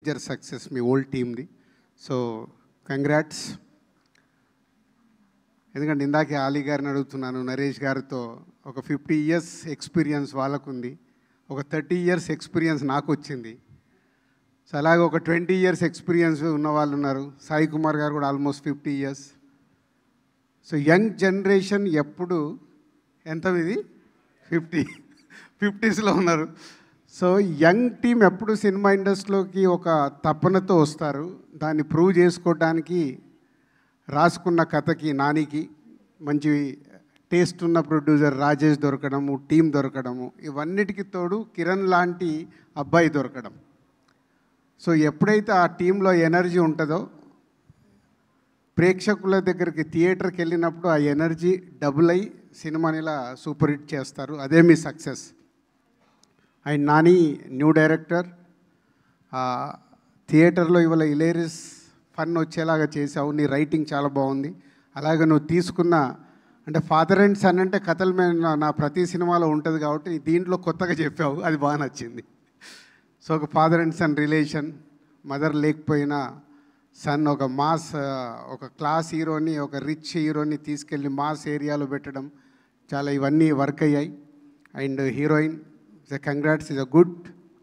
Major success మీ old టీమ్ది. So congrats. ఎందుకంటే ఇందాకే ఆలీ గారిని అడుగుతున్నాను, నరేష్ గారితో ఒక 50 years ఎక్స్పీరియన్స్ వాళ్ళకుంది, ఒక 30 years ఎక్స్పీరియన్స్ నాకు వచ్చింది. సో అలాగే ఒక 20 years ఎక్స్పీరియన్స్ ఉన్న వాళ్ళు ఉన్నారు. సాయి కుమార్ గారు కూడా almost 50 years. So young generation ఎప్పుడు ఎంత ఇది 50sలో ఉన్నారు. సో యంగ్ టీం ఎప్పుడు సినిమా ఇండస్ట్రీలోకి ఒక తపనతో వస్తారు. దాన్ని ప్రూవ్ చేసుకోవడానికి రాసుకున్న కథకి నానికి మంచి టేస్ట్ ఉన్న ప్రొడ్యూసర్ రాజేష్ దొరకడము, టీం దొరకడము, ఇవన్నిటికి తోడు కిరణ్ లాంటి అబ్బాయి దొరకడం. సో ఎప్పుడైతే ఆ టీంలో ఎనర్జీ ఉంటుందో ప్రేక్షకుల దగ్గరికి థియేటర్కి వెళ్ళినప్పుడు ఆ ఎనర్జీ డబుల్ అయ్యి సినిమాని ఇలా సూపర్ హిట్ చేస్తారు. అదే మీ success. And Nani new director, థియేటర్లో ఇవాళ హిలేరియస్ ఫన్ వచ్చేలాగా చేసావు. నీ రైటింగ్ చాలా బాగుంది. అలాగే నువ్వు తీసుకున్న అంటే ఫాదర్ అండ్ సన్ అంటే కథల మీద నా ప్రతి సినిమాలో ఉంటుంది కాబట్టి దీంట్లో కొత్తగా చెప్పావు, అది బాగా నచ్చింది. సో ఒక father and son relation, mother లేకపోయినా సన్ ఒక మాస్, ఒక క్లాస్ హీరోని, ఒక రిచ్ హీరోని తీసుకెళ్ళి మాస్ ఏరియాలో పెట్టడం, చాలా ఇవన్నీ వర్క్ అయ్యాయి. And heroine congrats, is a good.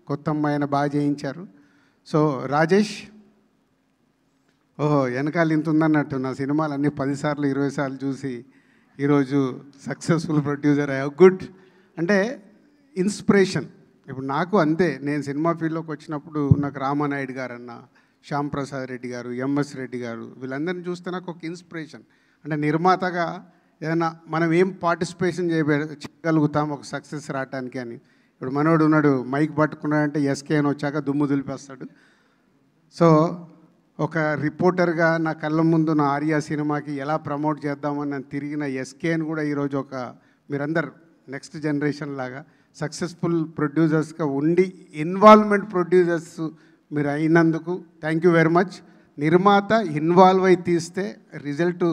కొత్త అమ్మాయిని బాగా చేయించారు. సో రాజేష్, ఓహో వెనకాల ఇంత ఉందన్నట్టు నా సినిమాలన్నీ 10 సార్లు 20 సార్లు చూసి ఈరోజు సక్సెస్ఫుల్ ప్రొడ్యూసర్ అయ్యా. గుడ్. అంటే ఇన్స్పిరేషన్. ఇప్పుడు నాకు అంతే, నేను సినిమా ఫీల్డ్లోకి వచ్చినప్పుడు నాకు రామానాయుడు గారు అన్న, శ్యామ్ ప్రసాద్ రెడ్డి గారు, ఎంఎస్ రెడ్డి గారు, వీళ్ళందరినీ చూస్తే నాకు ఒక ఇన్స్పిరేషన్. అంటే నిర్మాతగా ఏదైనా మనం ఏం పార్టిసిపేషన్ చేయగలుగుతాం ఒక సక్సెస్ రావడానికి అని. ఇప్పుడు మనోడు ఉన్నాడు, మైక్ పట్టుకున్నాడంటే ఎస్కే అని వచ్చాక దుమ్ము దులిపేస్తాడు. సో ఒక రిపోర్టర్గా నా కళ్ళ ముందు నా ఆర్యా సినిమాకి ఎలా ప్రమోట్ చేద్దామని నేను తిరిగిన ఎస్కేని కూడా ఈరోజు ఒక మీరందరు నెక్స్ట్ జనరేషన్ లాగా సక్సెస్ఫుల్ ప్రొడ్యూసర్స్గా ఉండి ఇన్వాల్వ్మెంట్ ప్రొడ్యూసర్స్ మీరు అయినందుకు థ్యాంక్ యూ వెరీ మచ్. నిర్మాత ఇన్వాల్వ్ అయి తీస్తే రిజల్ట్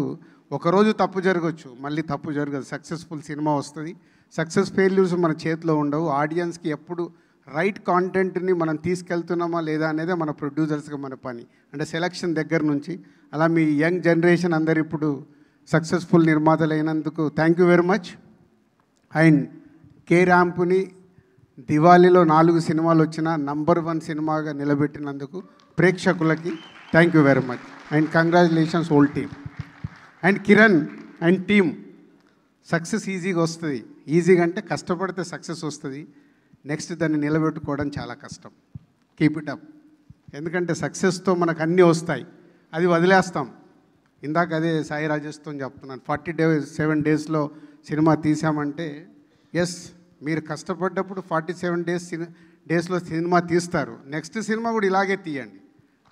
ఒకరోజు తప్పు జరగచ్చు, మళ్ళీ తప్పు జరగదు, సక్సెస్ఫుల్ సినిమా వస్తుంది. సక్సెస్ ఫెయిల్యూర్స్ మన చేతిలో ఉండవు. ఆడియన్స్కి ఎప్పుడు రైట్ కాంటెంట్ని మనం తీసుకెళ్తున్నామా లేదా అనేదే మన ప్రొడ్యూసర్స్గా మన పని. అంటే సెలక్షన్ దగ్గర నుంచి అలా మీ యంగ్ జనరేషన్ అందరు ఇప్పుడు సక్సెస్ఫుల్ నిర్మాతలు అయినందుకు thank you very much. And K ర్యాంపుని దివాళీలో 4 సినిమాలు వచ్చిన నంబర్ 1 సినిమాగా నిలబెట్టినందుకు ప్రేక్షకులకి thank you very much. And congratulations whole team. And Kiran and team, success ఈజీగా వస్తుంది. ఈజీగా అంటే కష్టపడితే సక్సెస్ వస్తుంది, నెక్స్ట్ దాన్ని నిలబెట్టుకోవడం చాలా కష్టం. Keep it up. ఎందుకంటే సక్సెస్తో మనకు అన్నీ వస్తాయి, అది వదిలేస్తాం. ఇందాక అదే సాయి రాజేష్తో చెప్తున్నాను, 47 daysలో సినిమా తీసామంటే ఎస్, మీరు కష్టపడ్డప్పుడు 47 daysలో సినిమా తీస్తారు. నెక్స్ట్ సినిమా కూడా ఇలాగే తీయండి,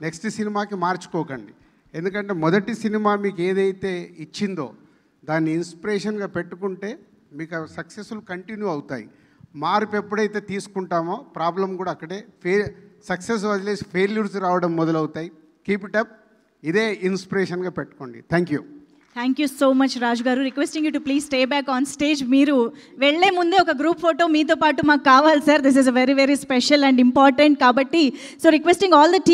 నెక్స్ట్ సినిమాకి మార్చుకోకండి. ఎందుకంటే మొదటి సినిమా మీకు ఏదైతే ఇచ్చిందో దాన్ని ఇన్స్పిరేషన్గా పెట్టుకుంటే మీకు సక్సెస్ఫుల్ కంటిన్యూ అవుతాయి. మార్పు ఎప్పుడైతే తీసుకుంటామో ప్రాబ్లం కూడా అక్కడే సక్సెస్ వదిలేసి ఫెయిల్యూర్స్ రావడం మొదలవుతాయి. Keep it up. ఇదే ఇన్స్పిరేషన్గా పెట్టుకోండి. Thank you. Thank you so much Raju garu. Requesting you to please stay back on stage. మీరు వెళ్లే ముందే ఒక గ్రూప్ ఫోటో మీతో పాటు మాకు కావాలి sir. This is a very very special and important కాబట్టి. So requesting all the